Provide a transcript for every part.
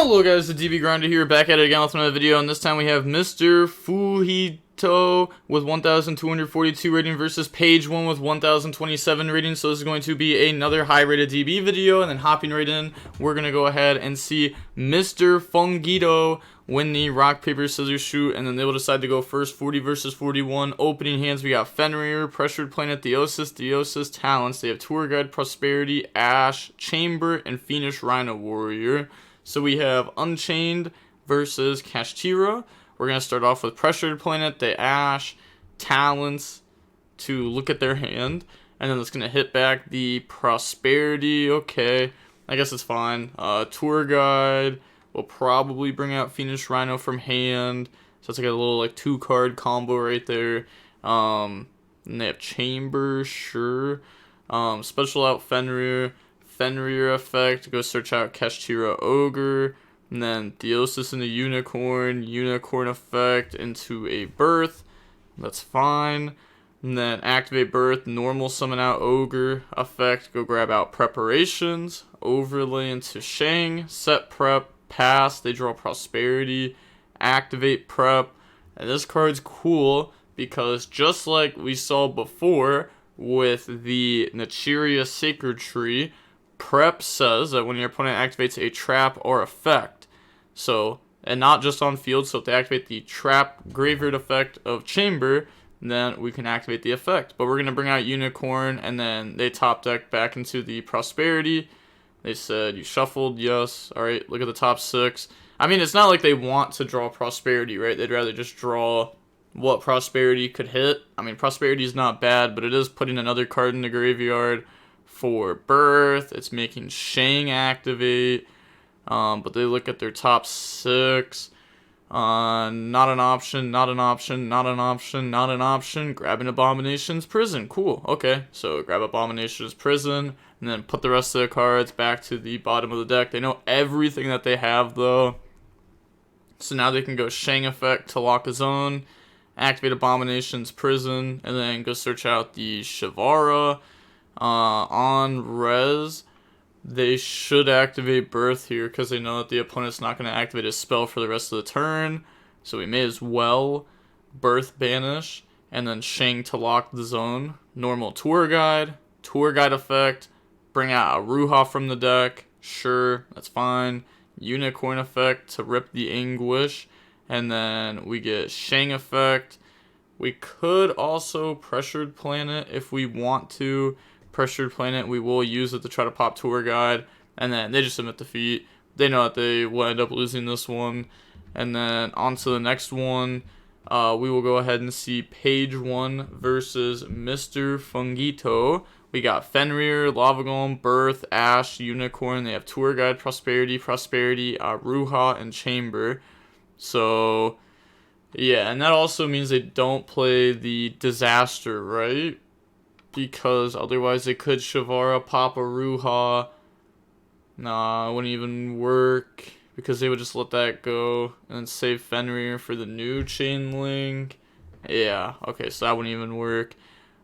Hello guys, the DB Grinder here, back at it again with another video, and this time we have Mr. Fujito with 1,242 rating versus Page 1 with 1,027 rating. So this is going to be another high rated DB video, and then hopping right in, we're going to go ahead and see Mr. Fujito win the rock, paper, scissors, shoot, and then they will decide to go first. 40 versus 41. Opening hands, we got Fenrir, Pressured Planet, Deosis, Talents. They have Tour Guide, Prosperity, Ash, Chamber, and Fiendish Rhino Warrior. So we have Unchained versus Kashtira. We're going to start off with Pressured Planet, the Ash, Talents to look at their hand. And then it's going to hit back the Prosperity. Okay, I guess it's fine. Tour Guide will probably bring out Fiendish Rhino from hand. So it's like a little like 2-card combo right there. And they have Chamber, sure. Special out Fenrir effect, go search out Kashtira Ogre, and then Deosis into Unicorn effect into a Birth, that's fine. And then activate Birth, normal summon out Ogre effect, go grab out Preparations, overlay into Shang, set Prep, pass, they draw Prosperity, activate Prep, and this card's cool because just like we saw before with the Nachiria Sacred Tree, Prep says that when your opponent activates a trap or effect, so, and not just on field, so if they activate the trap graveyard effect of Chamber, then we can activate the effect. But we're going to bring out Unicorn, and then they top deck back into the Prosperity. They said, you shuffled, yes. Alright, look at the top 6. I mean, it's not like they want to draw Prosperity, right? They'd rather just draw what Prosperity could hit. I mean, Prosperity is not bad, but it is putting another card in the graveyard for Birth. It's making Shang activate, but they look at their top 6. Not an option. Grabbing Abomination's Prison. Cool. Okay, so grab Abomination's Prison, and then put the rest of their cards back to the bottom of the deck. They know everything that they have, though. So now they can go Shang effect to lock a zone, activate Abomination's Prison, and then go search out the Shavara. On res, they should activate Birth here because they know that the opponent's not going to activate a spell for the rest of the turn. So we may as well Birth Banish and then Shang to lock the zone. Normal Tour Guide effect, bring out a Ruha from the deck. Sure, that's fine. Unicorn effect to rip the Anguish, and then we get Shang effect. We could also Pressured Planet if we want to. Pressured Planet, we will use it to try to pop Tour Guide, and then they just submit defeat. They know that they will end up losing this one. And then on to the next one, we will go ahead and see Page 1 versus Mr. Fujito. We got Fenrir, Lava Golem, Birth, Ash, Unicorn. They have Tour Guide, Prosperity, Ruha, and Chamber. So, yeah, and that also means they don't play the Disaster, right? Because otherwise they could Shavara, pop a Ruha. Nah, it wouldn't even work because they would just let that go and save Fenrir for the new Chain Link. Yeah, okay, so that wouldn't even work.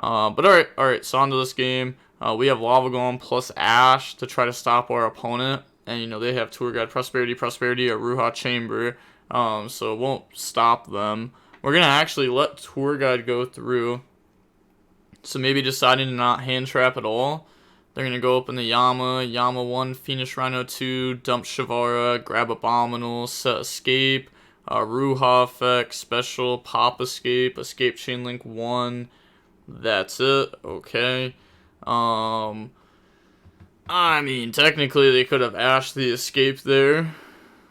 But alright, so on to this game. We have Lava Golem plus Ash to try to stop our opponent. And, you know, they have Tour Guide, Prosperity, a Ruha Chamber. So it won't stop them. We're going to actually let Tour Guide go through. So maybe deciding to not hand trap at all. They're going to go open the Yama 1, Fiendish Rhino 2, dump Shavara, grab Abominal, set Escape, Ruha effect, special, pop Escape Chain Link 1. That's it. Okay. I mean, technically they could have Ashed the Escape there.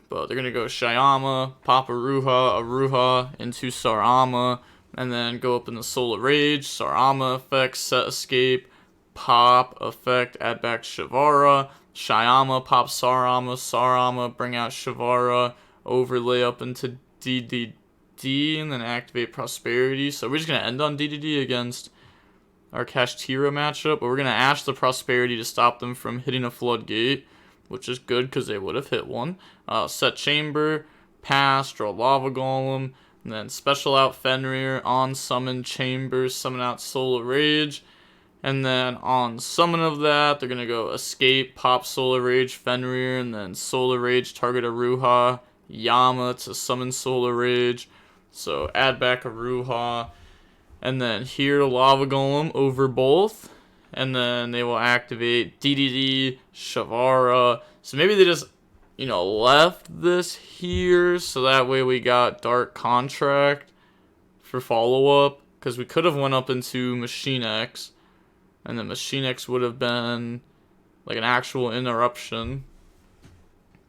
But they're going to go Shyama, pop a Ruha into Sarama, and then go up in the Soul of Rage, Sarama effect, set Escape, pop effect, add back Shavara, Shyama, pop Sarama, bring out Shavara, overlay up into DDD, and then activate Prosperity. So we're just going to end on DDD against our Kashtira matchup, but we're going to Ash the Prosperity to stop them from hitting a Floodgate, which is good because they would have hit one. Set Chamber, pass, draw Lava Golem, and then special out Fenrir, on summon Chamber, summon out Soul of Rage, And then on summon of that, they're going to go Escape, pop Solar Rage, Fenrir, and then Solar Rage, target Aruha, Yama to summon Solar Rage. So add back Aruha. And then here, Lava Golem over both. And then they will activate DDD, Shavara. So maybe they just, left this here. So that way we got Dark Contract for follow-up. Because we could have went up into Machine X. And then Machine X would have been like an actual interruption.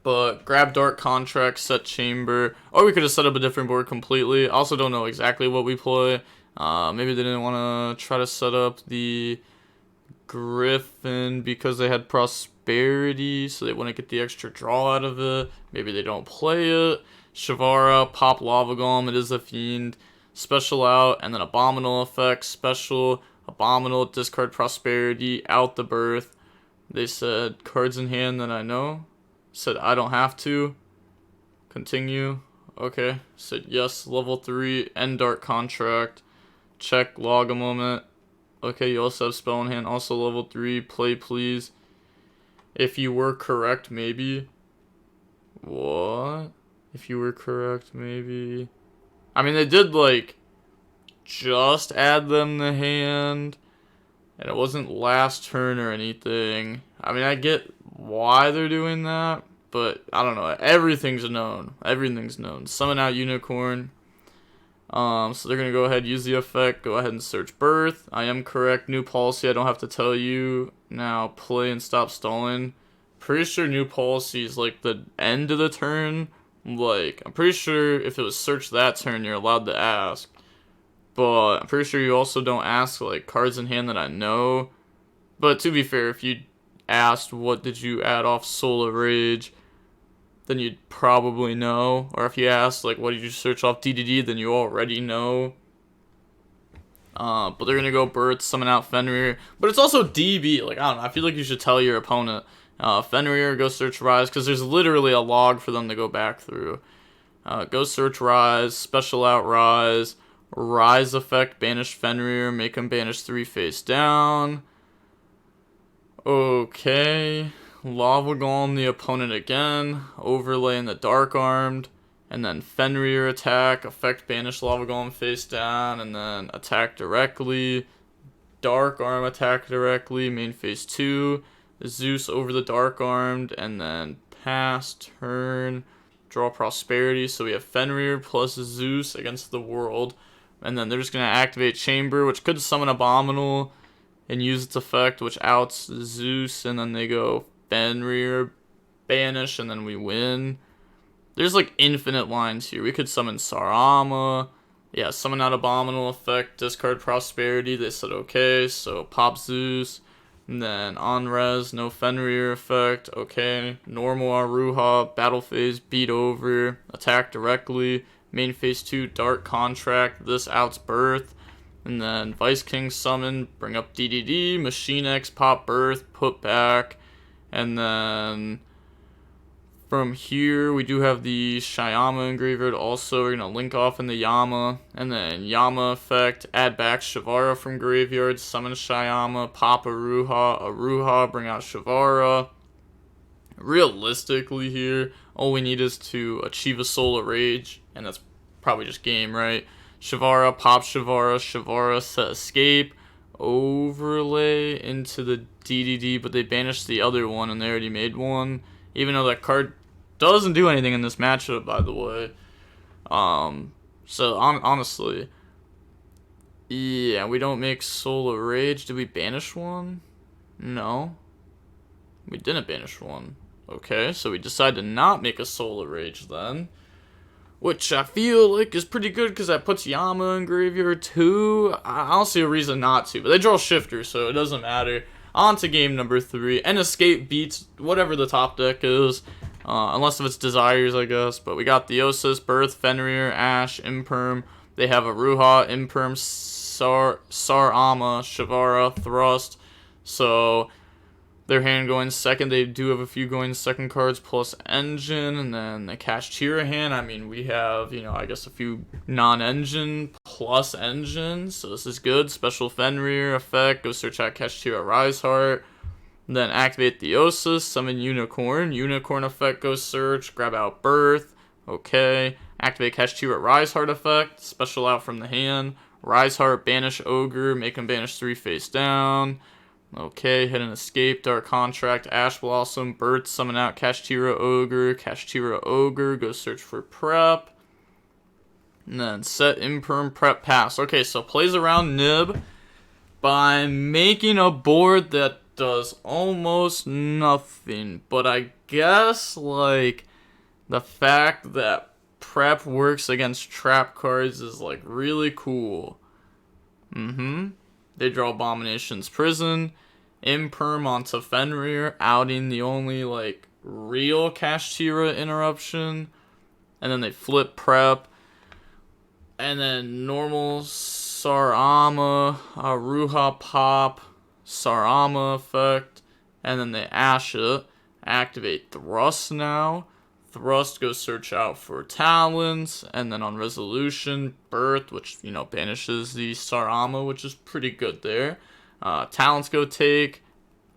But grab Dark Contract, set Chamber. Or we could have set up a different board completely. I also don't know exactly what we play. Maybe they didn't want to try to set up the Griffin because they had Prosperity, so they wouldn't get the extra draw out of it. Maybe they don't play it. Shavara, pop Lava Golem, it is a Fiend. Special out, and then Abominable effect, special, Abominable, discard Prosperity, out the Birth. They said cards in hand that I know. Said I don't have to. Continue. Okay. Said yes, level 3, end Dark Contract. Check, log a moment. Okay, you also have spell in hand. Also level 3, play please. If you were correct, maybe. What? If you were correct, maybe. I mean, they did, just add them to hand. And it wasn't last turn or anything. I mean, I get why they're doing that. But, I don't know. Everything's known. Everything's known. Summon out Unicorn. So they're going to go ahead, use the effect. Go ahead and search Birth. I am correct. New policy. I don't have to tell you. Now, play and stop stalling. Pretty sure new policy is, the end of the turn. I'm pretty sure if it was search that turn, you're allowed to ask. But I'm pretty sure you also don't ask, cards in hand that I know. But to be fair, if you asked what did you add off Solar Rage, then you'd probably know. Or if you asked, what did you search off DDD, then you already know. But they're going to go Birth, summon out Fenrir. But it's also DB. I don't know. I feel like you should tell your opponent. Fenrir, go search Rise, because there's literally a log for them to go back through. Go search Rise, special out Rise, Rise effect, banish Fenrir, make him banish 3 face down. Okay, Lava Golem the opponent again, overlay in the Dark Armed, and then Fenrir attack, effect banish Lava Golem face down, and then attack directly, Dark Arm attack directly, main phase 2. Zeus over the Dark Armed, and then pass, turn, draw Prosperity. So we have Fenrir plus Zeus against the world. And then they're just going to activate Chamber, which could summon Abominable and use its effect, which outs Zeus. And then they go Fenrir, banish, and then we win. There's infinite lines here. We could summon Sarama. Yeah, summon out Abominable effect, discard Prosperity. They said okay, so pop Zeus. And then on res, no Fenrir effect. Okay. Normal Aruha, battle phase, beat over, attack directly. Main phase 2, Dark Contract. This outs Birth. And then Vice King summon, bring up DDD, Machine X, pop Birth, put back. And then from here, we do have the Shyama in graveyard. Also, we're going to link off in the Yama. And then Yama effect, add back Shavara from graveyard, summon Shyama, pop Aruha, bring out Shavara. Realistically here, all we need is to achieve a Solar Rage. And that's probably just game, right? Shavara, pop Shavara, set Escape. Overlay into the DDD, but they banished the other one and they already made one. Even though that card doesn't do anything in this matchup, by the way. So honestly, yeah, we don't make Solar Rage. Did we banish one? No, we didn't banish one. Okay, so we decide to not make a Solar Rage then, which I feel like is pretty good because that puts Yama in graveyard too. I don't see a reason not to, but they draw Shifter, so it doesn't matter. On to game number 3, and Escape beats whatever the top deck is. Unless if it's Desires, I guess. But we got Theosis, Birth, Fenrir, Ash, Imperm. They have Aruha, Imperm, Sarama, Shavara, Thrust. So their hand going second. They do have a few going second cards plus Engine. And then the Kashtira hand. I mean, we have, I guess a few non-Engine plus engine, so this is good. Special Fenrir effect, go search out Kashtira Riseheart. Then activate Theosis, summon Unicorn. Unicorn effect, go search, grab out Birth. Okay. Activate Kashtira Riseheart effect, special out from the hand. Riseheart, banish Ogre, make him banish 3 face down. Okay, hit an escape, Dark Contract, Ash Blossom, Birth, summon out Kashtira Ogre, go search for prep. And then set Imperm prep pass. Okay, so plays around Nib by making a board that does almost nothing. But I guess, like, the fact that prep works against trap cards is, like, really cool. They draw Abomination's Prison. Imperm onto Fenrir, outing the only, like, real Kashtira interruption. And then they flip prep. And then normal Sarama, Ruha pop, Sarama effect. And then they ash it. Activate Thrust now. Thrust goes search out for Talons. And then on Resolution, Birth, which, you know, banishes the Sarama, which is pretty good there. Talents go take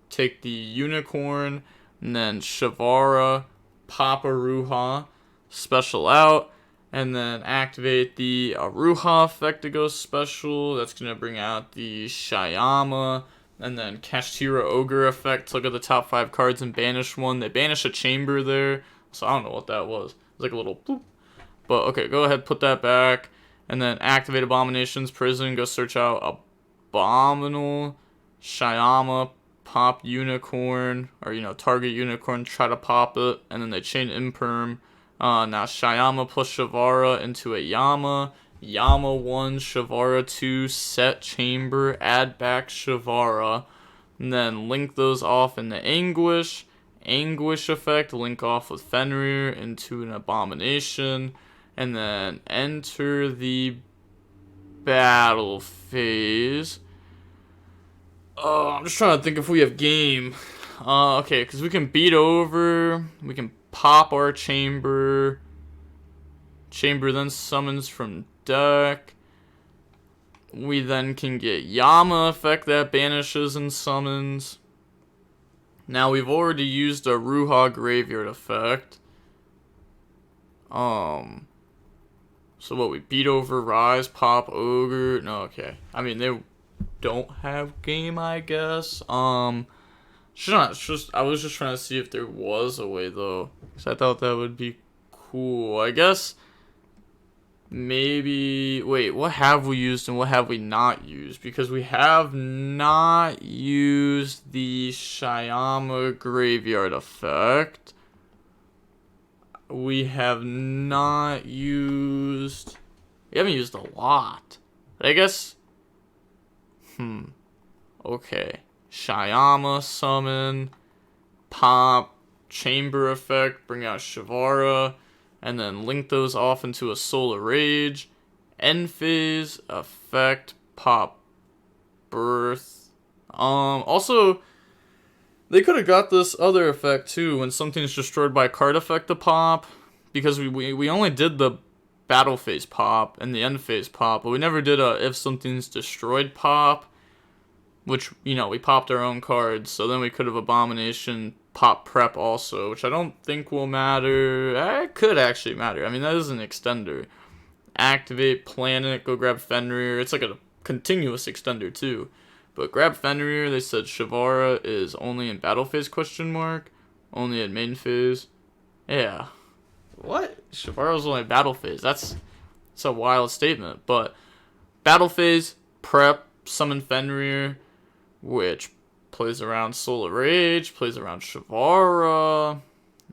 the Unicorn, and then Shavara, pop a Ruha, special out, and then activate the Ruha effect to go special. That's going to bring out the Shyama, and then Kashtira Ogre effect. Look at the top 5 cards and banish one. They banish a chamber there, so I don't know what that was. It's like a little boop. But okay, go ahead, put that back, and then activate Abomination's Prison. Go search out Abominal, Shyama, pop Unicorn, or, you know, target Unicorn, try to pop it, and then they chain Imperm. Now Shyama plus Shavara into a Yama. Yama 1, Shavara 2, set chamber, add back Shavara. And then link those off in the Anguish. Anguish effect, link off with Fenrir into an Abomination. And then enter the battle phase. I'm just trying to think if we have game. Okay, because we can beat over. We can pop our chamber. Chamber then summons from deck. We then can get Yama effect that banishes and summons. Now we've already used a Ruha Graveyard effect. So what, we beat over Rise, pop Ogre. No, okay. I mean, they don't have game, I guess. I was just trying to see if there was a way, though, because I thought that would be cool. I guess maybe, wait, what have we used and what have we not used? Because we have not used the Shyama Graveyard effect. We haven't used a lot. But I guess, okay. Shyama summon, pop, chamber effect, bring out Shavara, and then link those off into a Solar Rage. End phase, effect, pop, birth. Also, they could have got this other effect too when something's destroyed by a card effect to pop, because we only did the battle phase pop and the end phase pop, but we never did a if something's destroyed pop, which, you know, we popped our own cards, so then we could have Abomination pop prep also, which I don't think will matter. It could actually matter. I mean, that is an extender. Activate Planet, go grab Fenrir. It's like a continuous extender too. But grab Fenrir, they said Shavara is only in battle phase, question mark. Only in main phase. Yeah. What? Shavara's only in battle phase. That's a wild statement. But battle phase, prep, summon Fenrir, which plays around Solar Rage, plays around Shavara,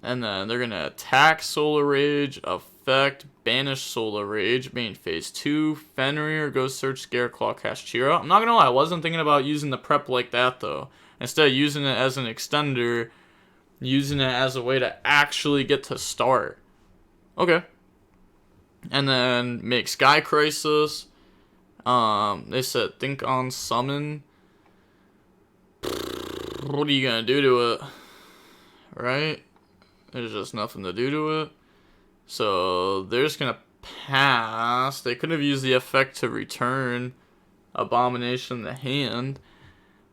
and then they're going to attack Solar Rage, effect, banish Solar Rage, main phase 2, Fenrir, go search Scareclaw, Kashtira. I'm not going to lie, I wasn't thinking about using the prep like that, though. Instead of using it as an extender, using it as a way to actually get to start. Okay. And then make Sky Crisis. They said think on summon. What are you gonna do to it? Right? There's just nothing to do to it. So they're just gonna pass. They could have used the effect to return Abomination in the hand.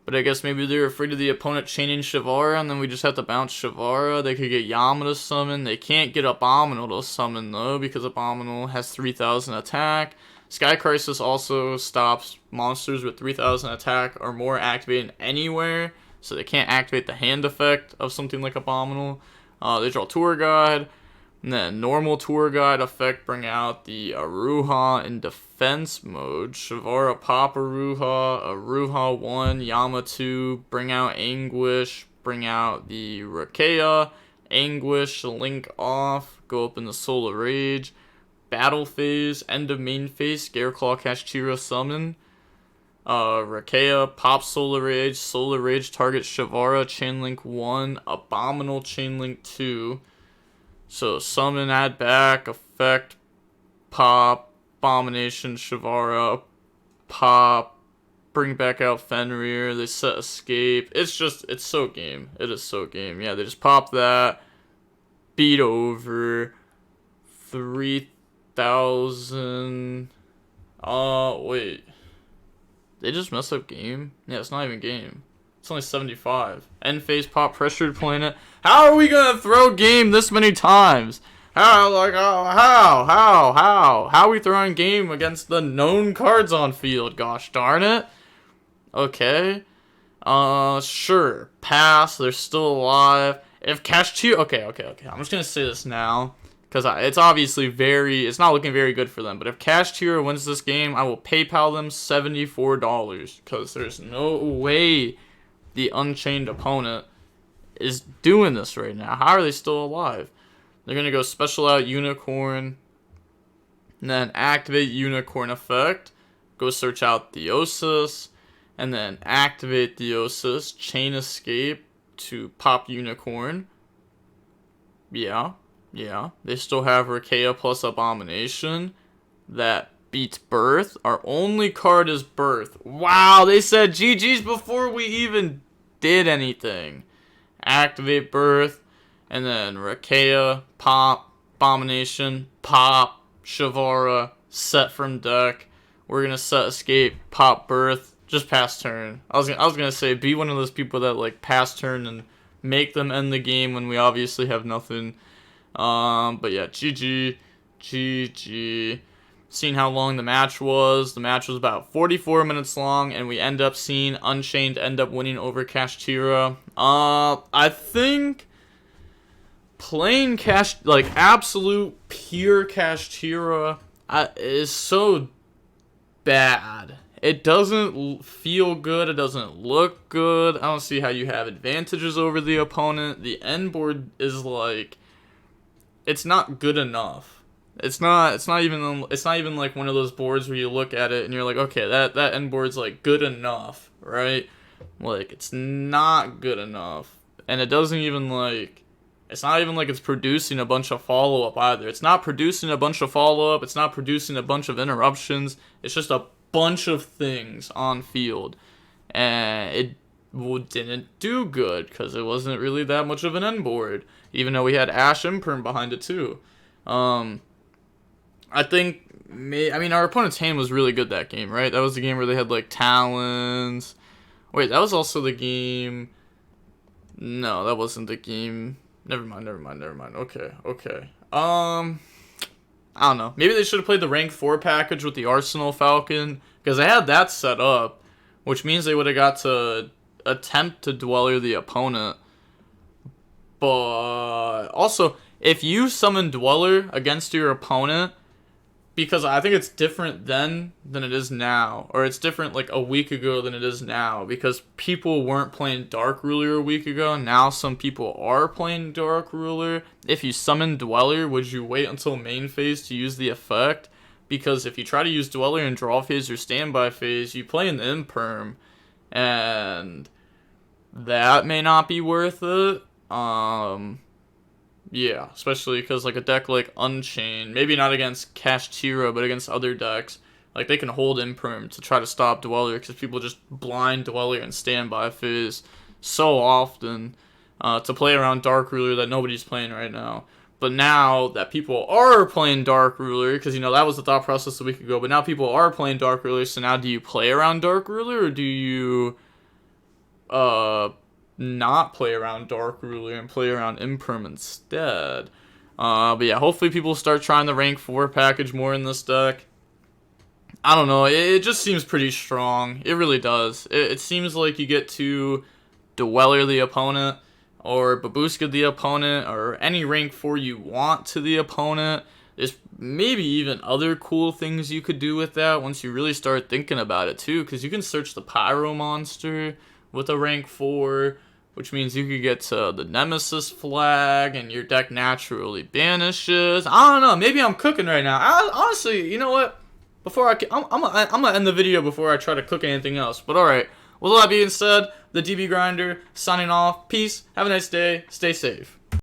But I guess maybe they're afraid of the opponent chaining Shavara, and then we just have to bounce Shavara. They could get Yama to summon. They can't get Abominal to summon, though, because Abominal has 3,000 attack. Sky Crisis also stops monsters with 3,000 attack or more activating anywhere, so they can't activate the hand effect of something like Abominal. They draw Tour Guide. And then normal Tour Guide effect, bring out the Aruha in defense mode. Shavara pop Aruha 1, Yama 2, bring out Anguish, bring out the Rakea, Anguish, Link off, go up in the Solar Rage. Battle phase, end of main phase, Scareclaw Kashtira summon. Rakea, pop Solar Rage targets Shavara, Chainlink 1, Abominal Chainlink 2. So summon, add back, effect, pop, Abomination, Shavara, pop, bring back out Fenrir, they set escape. It's so game. It is so game. Yeah, they just pop that, beat over, 3,000. Wait. They just mess up game? Yeah, it's not even game. It's only 75. End phase pop, pressured planet. How are we gonna throw game this many times? How are we throwing game against the known cards on field? Gosh darn it. Okay. Sure. Pass. They're still alive. If Kashtira... Okay. I'm just gonna say this now. Because it's obviously it's not looking very good for them. But if Kashtira wins this game, I will PayPal them $74. Because there's no way the Unchained opponent is doing this right now. How are they still alive? They're going to go special out Unicorn. And then activate Unicorn effect. Go search out Theosis. And then activate Theosis. Chain escape to pop Unicorn. Yeah. They still have Rakea plus Abomination. That beats Birth. Our only card is Birth. Wow, they said GG's before we even did anything. Activate Birth. And then Rakea, pop, Abomination, pop, Shavara, set from deck. We're gonna set escape, pop Birth, just pass turn. I was gonna say be one of those people that like pass turn and make them end the game when we obviously have nothing. But yeah, GG. Seeing how long the match was. The match was about 44 minutes long, and we end up seeing Unchained end up winning over Kashtira. I think playing absolute pure Kashtira is so bad. It doesn't feel good. It doesn't look good. I don't see how you have advantages over the opponent. The end board is like, it's not good enough. It's not even like one of those boards where you look at it and you're like, okay, that end board's like good enough, right? Like, it's not good enough. And it doesn't even like, it's not even like it's producing a bunch of follow-up either. It's not producing a bunch of follow-up. It's not producing a bunch of interruptions. It's just a bunch of things on field. And it didn't do good because it wasn't really that much of an end board. Even though we had Ash Imperm behind it too. I think, our opponent's hand was really good that game, right? That was the game where they had, like, Talons. Wait, that was also the game... No, that wasn't the game. Never mind. Okay. I don't know. Maybe they should have played the rank 4 package with the Arsenal Falcon, because they had that set up, which means they would have got to attempt to Dueler the opponent. But also, if you summon Dueler against your opponent, because I think it's different then than it is now. Or it's different like a week ago than it is now. Because people weren't playing Dark Ruler a week ago. Now some people are playing Dark Ruler. If you summon Dweller, would you wait until main phase to use the effect? Because if you try to use Dweller in draw phase or standby phase, you play in the Imperm. And that may not be worth it. Yeah, especially because like a deck like Unchained, maybe not against Kashtira, but against other decks, like they can hold Imperm to try to stop Dweller because people just blind Dweller and standby phase so often to play around Dark Ruler that nobody's playing right now. But now that people are playing Dark Ruler, because, you know, that was the thought process a week ago, but now people are playing Dark Ruler, so now do you play around Dark Ruler, or do you not play around Dark Ruler and play around Imperm instead? But yeah, hopefully people start trying the rank 4 package more in this deck. I don't know, it just seems pretty strong. It really does. It seems like you get to Dueler the opponent, or Babushka the opponent, or any rank 4 you want to the opponent. There's maybe even other cool things you could do with that once you really start thinking about it too, because you can search the Pyro monster with a rank 4, which means you could get to the Nemesis flag, and your deck naturally banishes. I don't know, maybe I'm cooking right now. Honestly, you know what? Before I'm gonna end the video before I try to cook anything else. But alright, with all that being said, the DB Grinder signing off. Peace, have a nice day, stay safe.